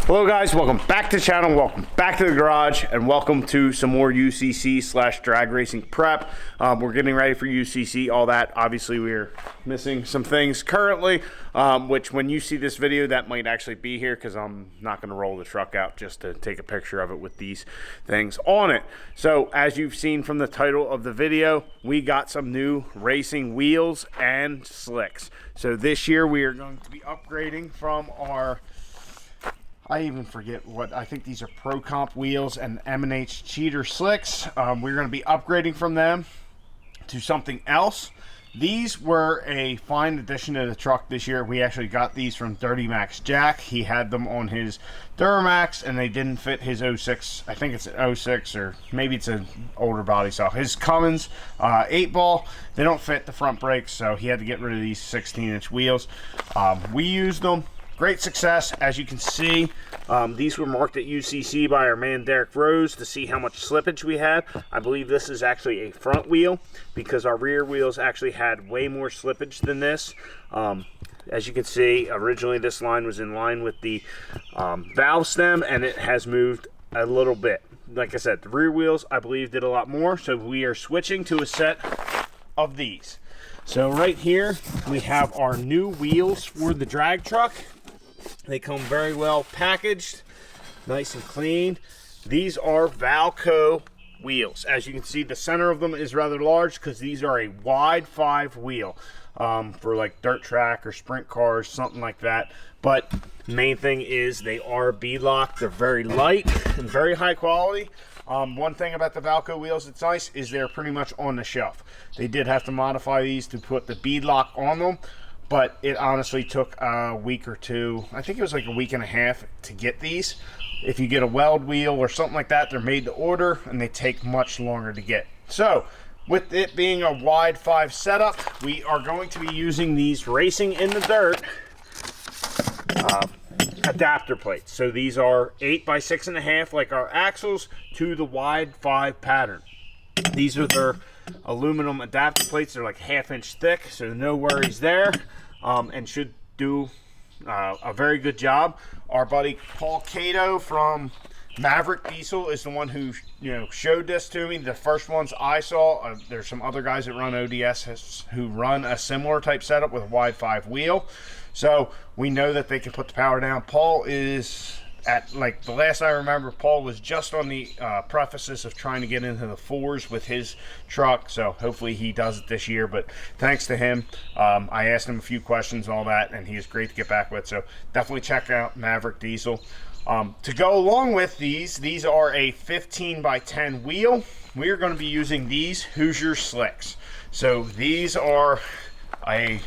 Hello guys, welcome back to the channel, welcome back to the garage, and welcome to some more UCC / drag racing prep. We're getting ready for UCC, all that. Obviously we're missing some things currently, which when you see this video, that might actually be here because I'm not going to roll the truck out just to take a picture of it with these things on it. So as you've seen from the title of the video, we got some new racing wheels and slicks. So this year we are going to be upgrading from our, I even forget what, I think these are Pro Comp wheels and M&H Cheater slicks. We're going to be upgrading from them to something else. These were a fine addition to the truck this year. We actually got these from Dirty Max Jack. He had them on his Duramax and they didn't fit his 06. I think it's an 06 or maybe it's an older body style. His Cummins 8-ball, they don't fit the front brakes, so he had to get rid of these 16-inch wheels. We used them. Great success. As you can see, these were marked at UCC by our man Derek Rose to see how much slippage we had. I believe this is actually a front wheel because our rear wheels actually had way more slippage than this. As you can see, originally this line was in line with the valve stem and it has moved a little bit. Like I said, the rear wheels I believe did a lot more, so we are switching to a set of these. So right here we have our new wheels for the drag truck. They come very well packaged, nice and clean. These are Valco wheels. As you can see, the center of them is rather large because these are a wide 5 wheel for like dirt track or sprint cars, something like that. But main thing is they are beadlock. They're very light and very high quality. One thing about the Valco wheels that's nice is they're pretty much on the shelf. They did have to modify these to put the beadlock on them, but it honestly took a week or two. I think it was like a week and a half to get these. If you get a weld wheel or something like that, they're made to order and they take much longer to get. So with it being a wide 5 setup, we are going to be using these Racing in the Dirt adapter plates. So these are 8 by 6.5 like our axles to the wide 5 pattern. These are their aluminum adapter plates. They're like 1/2 inch thick, so no worries there, and should do a very good job. Our buddy Paul Cato from Maverick Diesel is the one who showed this to me. The first ones I saw, there's some other guys that run ODS who run a similar type setup with a wide 5 wheel. So we know that they can put the power down. Paul is at, like the last I remember, Paul was just on the precipice of trying to get into the 4s with his truck. So hopefully he does it this year. But thanks to him, I asked him a few questions and all that, and he is great to get back with. So definitely check out Maverick Diesel. To go along with these are a 15 by 10 wheel. We are going to be using these Hoosier slicks. So these are a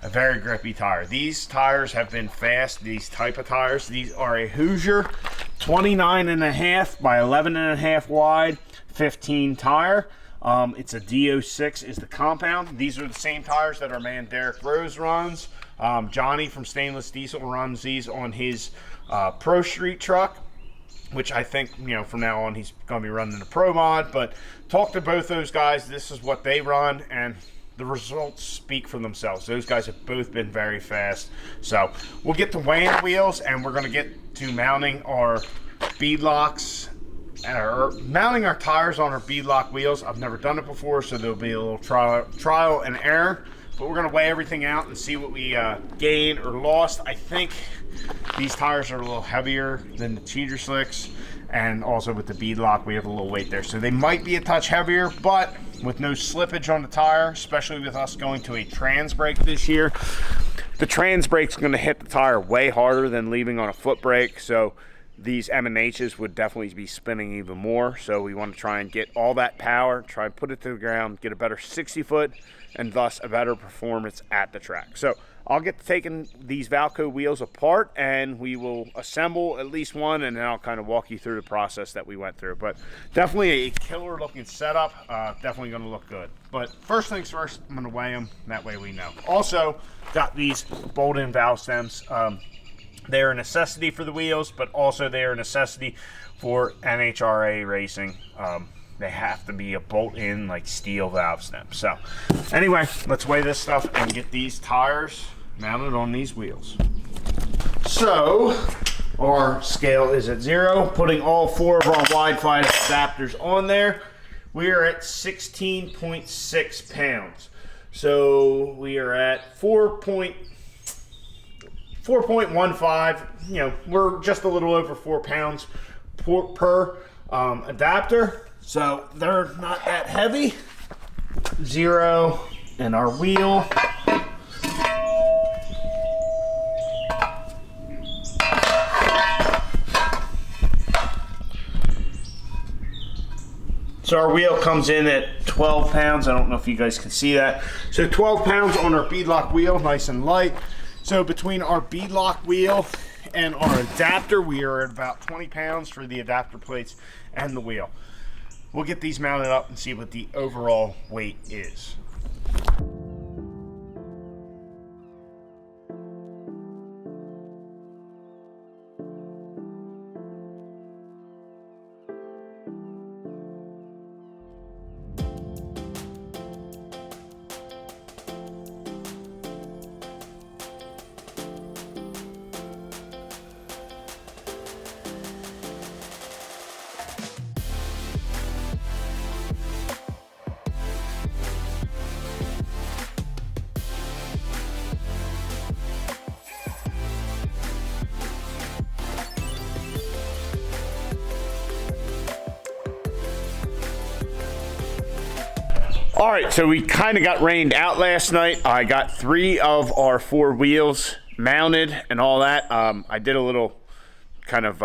very grippy tire. These tires have been fast, these type of tires. These are a Hoosier 29.5 by 11.5 wide 15 tire. It's a DO6 is the compound. These are the same tires that our man Derek Rose runs. Johnny from Stainless Diesel runs these on his Pro Street truck, which I think, from now on he's going to be running the Pro Mod. But talk to both those guys. This is what they run, and the results speak for themselves. Those guys have both been very fast. So we'll get to weighing wheels, and we're going to get to mounting our beadlocks, or mounting our tires on our beadlock wheels. I've never done it before, so there'll be a little trial and error. But we're going to weigh everything out and see what we gained or lost. I think these tires are a little heavier than the cheater slicks, and also with the beadlock we have a little weight there, so they might be a touch heavier. But with no slippage on the tire, especially with us going to a trans brake this year, the trans brake's going to hit the tire way harder than leaving on a foot brake. So these M&Hs would definitely be spinning even more. So we want to try and get all that power, try and put it to the ground, get a better 60 foot, and thus a better performance at the track. So I'll get to taking these Valco wheels apart, and we will assemble at least one, and then I'll kind of walk you through the process that we went through. But definitely a killer looking setup, definitely going to look good. But first things first, I'm going to weigh them, that way we know. Also got these bolt-in valve stems. They're a necessity for the wheels, but also they're a necessity for NHRA racing. They have to be a bolt-in, like steel valve stem. So anyway, let's weigh this stuff and get these tires mounted on these wheels. So our scale is at 0. Putting all 4 of our wide 5 adapters on there, we are at 16.6 pounds. So we are at 4.15. You know, we're just a little over 4 pounds per adapter. So they're not that heavy. 0 and our wheel. So our wheel comes in at 12 pounds. I don't know if you guys can see that. So 12 pounds on our beadlock wheel, nice and light. So between our beadlock wheel and our adapter, we are at about 20 pounds for the adapter plates and the wheel. We'll get these mounted up and see what the overall weight is. All right, so we kind of got rained out last night. I got 3 of our 4 wheels mounted and all that. I did a little kind of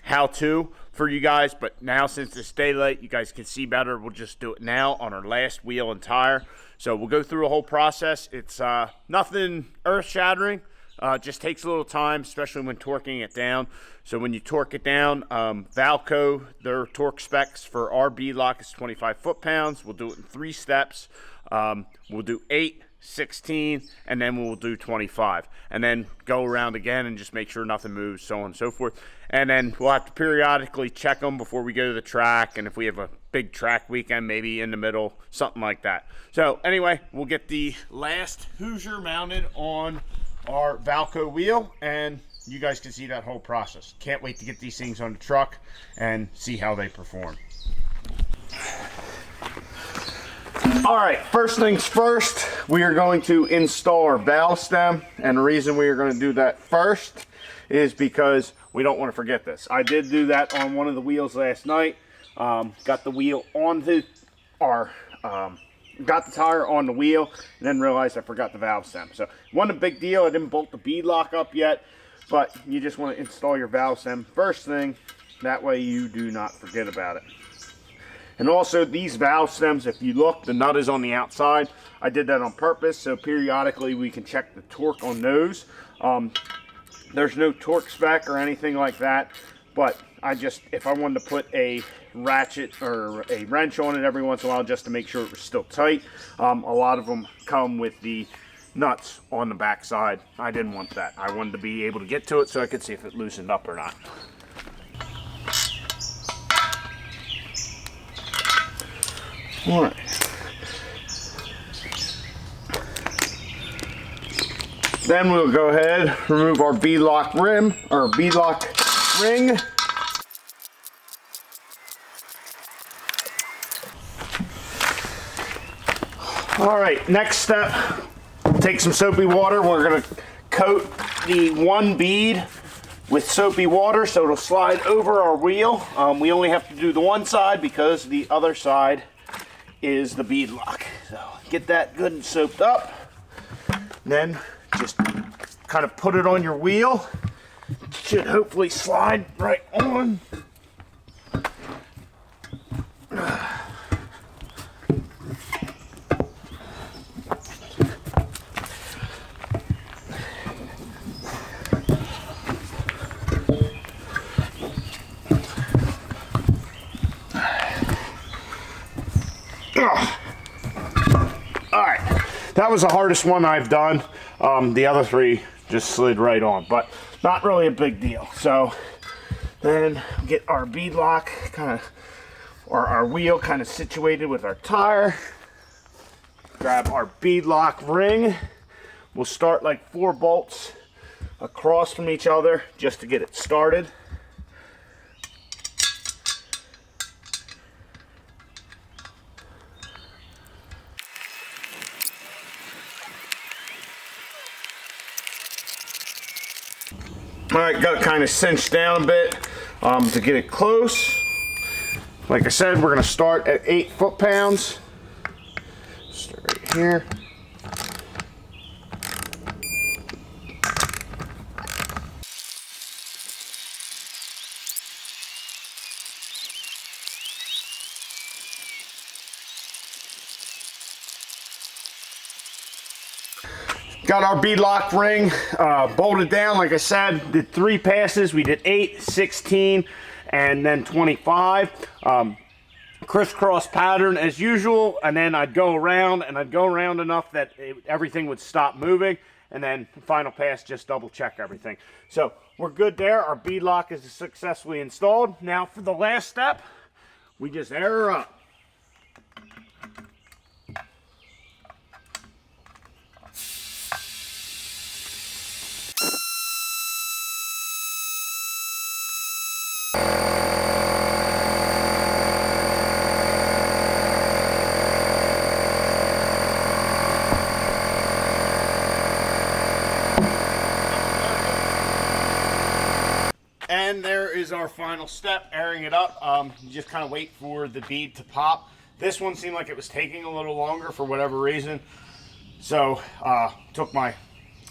how-to for you guys, but now since it's daylight, you guys can see better. We'll just do it now on our last wheel and tire. So we'll go through a whole process. It's nothing earth-shattering. Just takes a little time, especially when torquing it down. So when you torque it down, Valco, their torque specs for our beadlock is 25 foot-pounds. We'll do it in 3 steps. We'll do 8, 16, and then we'll do 25. And then go around again and just make sure nothing moves, so on and so forth. And then we'll have to periodically check them before we go to the track. And if we have a big track weekend, maybe in the middle, something like that. So anyway, we'll get the last Hoosier mounted on our Valco wheel, and you guys can see that whole process. Can't wait to get these things on the truck and see how they perform. All right, first things first, we are going to install our valve stem, and the reason we are going to do that first is because we don't want to forget this. I did do that on one of the wheels last night. Got the wheel onto our got the tire on the wheel, and then realized I forgot the valve stem. So wasn't a big deal. I didn't bolt the beadlock up yet, but you just want to install your valve stem first thing. That way you do not forget about it. And also these valve stems, if you look, the nut is on the outside. I did that on purpose, so periodically we can check the torque on those. There's no torque spec or anything like that, but if I wanted to put a ratchet or a wrench on it every once in a while just to make sure it was still tight. A lot of them come with the nuts on the back side. I didn't want that. I wanted to be able to get to it so I could see if it loosened up or not. All right. Then we'll go ahead, remove our beadlock rim or beadlock ring. All right, next step, take some soapy water. We're gonna coat the one bead with soapy water so it'll slide over our wheel. We only have to do the one side because the other side is the beadlock. So get that good and soaped up. Then just kind of put it on your wheel. It should hopefully slide right on. Alright, that was the hardest one I've done. The other 3 just slid right on, but not really a big deal. So then get our beadlock or our wheel kind of situated with our tire. Grab our beadlock ring. We'll start like 4 bolts across from each other just to get it started. All right, got it kind of cinched down a bit to get it close. Like I said, we're gonna start at 8 foot-pounds. Start right here. Got our beadlock ring bolted down. Like I said, did 3 passes. We did 8, 16, and then 25. Crisscross pattern as usual, and then I'd go around, and I'd go around enough that everything would stop moving, and then final pass, just double check everything. So we're good there. Our beadlock is successfully installed. Now for the last step, we just air her up. And there is our final step, airing it up. You just kind of wait for the bead to pop. This one seemed like it was taking a little longer for whatever reason. So took my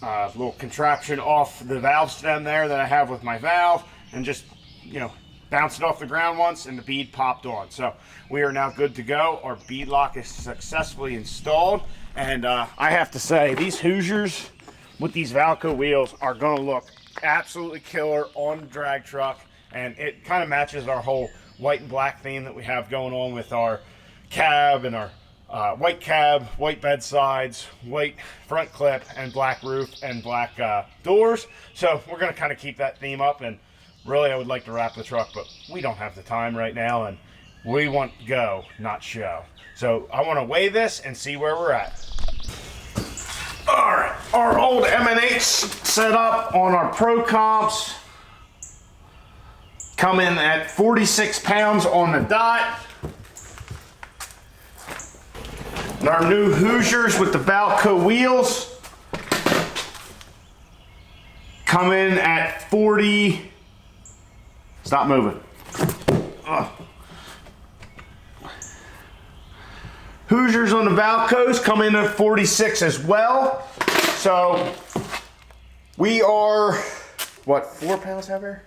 little contraption off the valve stem there that I have with my valve and just, you know, bounced it off the ground once and the bead popped on. So we are now good to go. Our bead lock is successfully installed. And I have to say, these Hoosiers with these Valco wheels are gonna look absolutely killer on the drag truck, and it kind of matches our whole white and black theme that we have going on with our cab and our white cab, white bed sides, white front clip, and black roof and black doors. So we're going to kind of keep that theme up, and really I would like to wrap the truck, but we don't have the time right now, and we want go, not show. So I want to weigh this and see where we're at. All right, our old M&H set up on our Pro Comps come in at 46 pounds on the dot. And our new Hoosiers with the Valco wheels come in at 40. Stop moving. Ugh. Hoosiers on the Valcos come in at 46 as well. So we are, what, 4 pounds heavier?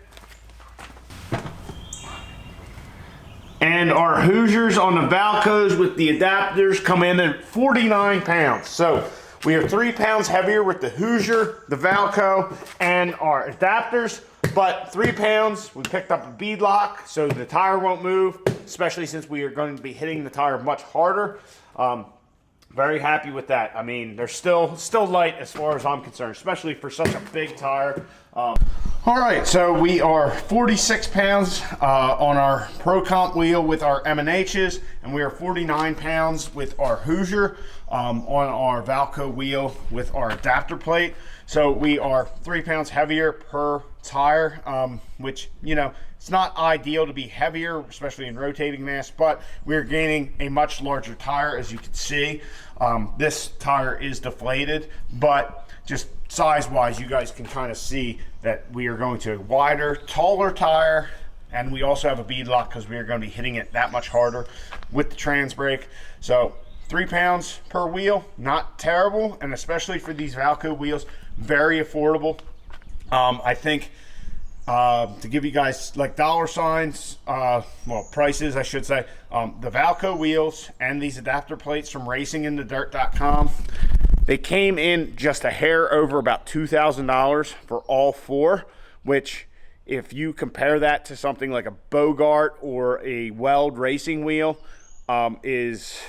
And our Hoosiers on the Valcos with the adapters come in at 49 pounds. So we are 3 pounds heavier with the Hoosier, the Valco, and our adapters. But 3 pounds, we picked up a bead lock so the tire won't move, especially since we are going to be hitting the tire much harder. Very happy with that. I mean, they're still light as far as I'm concerned, especially for such a big tire. All right, so we are 46 pounds on our Pro Comp wheel with our M&H's, and we are 49 pounds with our Hoosier on our Valco wheel with our adapter plate. So we are 3 pounds heavier per tire, which, you know, it's not ideal to be heavier, especially in rotating mass, but we're gaining a much larger tire, as you can see. This tire is deflated, but just size-wise, you guys can kind of see that we are going to a wider, taller tire, and we also have a bead lock because we are going to be hitting it that much harder with the trans brake. So 3 pounds per wheel, not terrible, and especially for these Valco wheels, very affordable. I think to give you guys like dollar signs, well, prices I should say, the Valco wheels and these adapter plates from racinginthedirt.com, they came in just a hair over about $2,000 for all 4, which if you compare that to something like a Bogart or a Weld racing wheel, is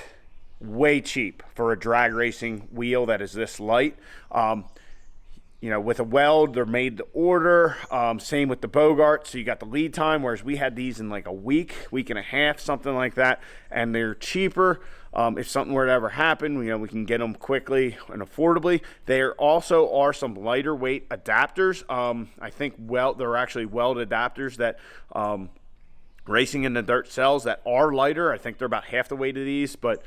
way cheap for a drag racing wheel that is this light. you know, with a weld, they're made to order. Same with the Bogart. So you got the lead time, whereas we had these in like a week and a half, something like that. And they're cheaper. If something were to ever happen, you know, we can get them quickly and affordably. There also are some lighter weight adapters. I think they're actually weld adapters that Racing in the Dirt sells that are lighter. I think they're about half the weight of these, but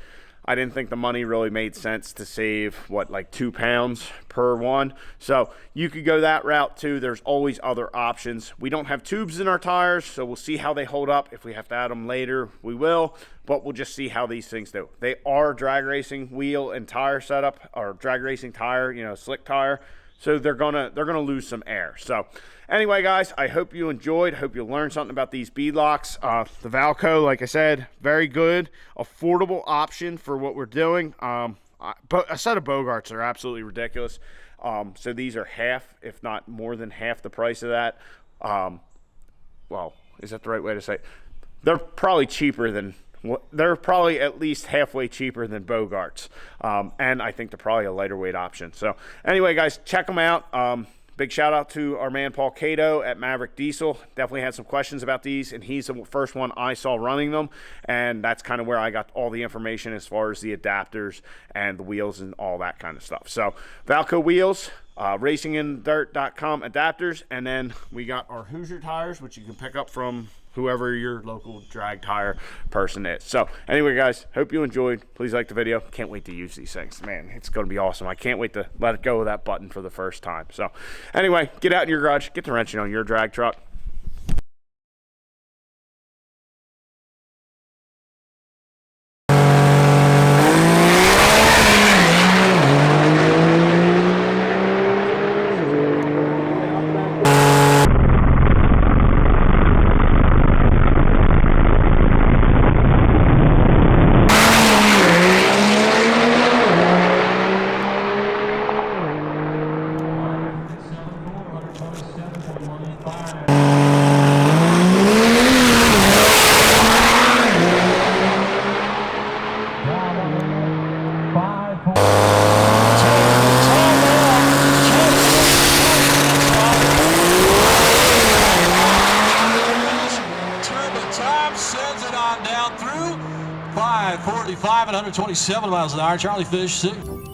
I didn't think the money really made sense to save, what, like 2 pounds per one. So you could go that route too. There's always other options. We don't have tubes in our tires, so we'll see how they hold up. If we have to add them later, we will, but we'll just see how these things do. They are drag racing wheel and tire setup, or drag racing tire, you know, slick tire. So they're gonna lose some air. So anyway, guys, I hope you enjoyed. I hope you learned something about these beadlocks. The Valco, like I said, very good, affordable option for what we're doing. But a set of Bogarts are absolutely ridiculous. So these are half, if not more than half, the price of that. Well, is that the right way to say it? They're probably cheaper than. They're probably at least halfway cheaper than Bogarts, and I think they're probably a lighter weight option. So anyway, guys, check them out. Big shout out to our man Paul Cato at Maverick Diesel. Definitely had some questions about these, and he's the first one I saw running them, and that's kind of where I got all the information as far as the adapters and the wheels and all that kind of stuff. So Valco wheels, racingindirt.com adapters, and then we got our Hoosier tires, which you can pick up from whoever your local drag tire person is. So anyway, guys, hope you enjoyed. Please like the video. Can't wait to use these things, man. It's going to be awesome. I can't wait to let it go of that button for the first time. So anyway, get out in your garage, get the wrenching on your drag truck. Sends it on down through 5:45 and 127 miles an hour. Charlie Fish 6.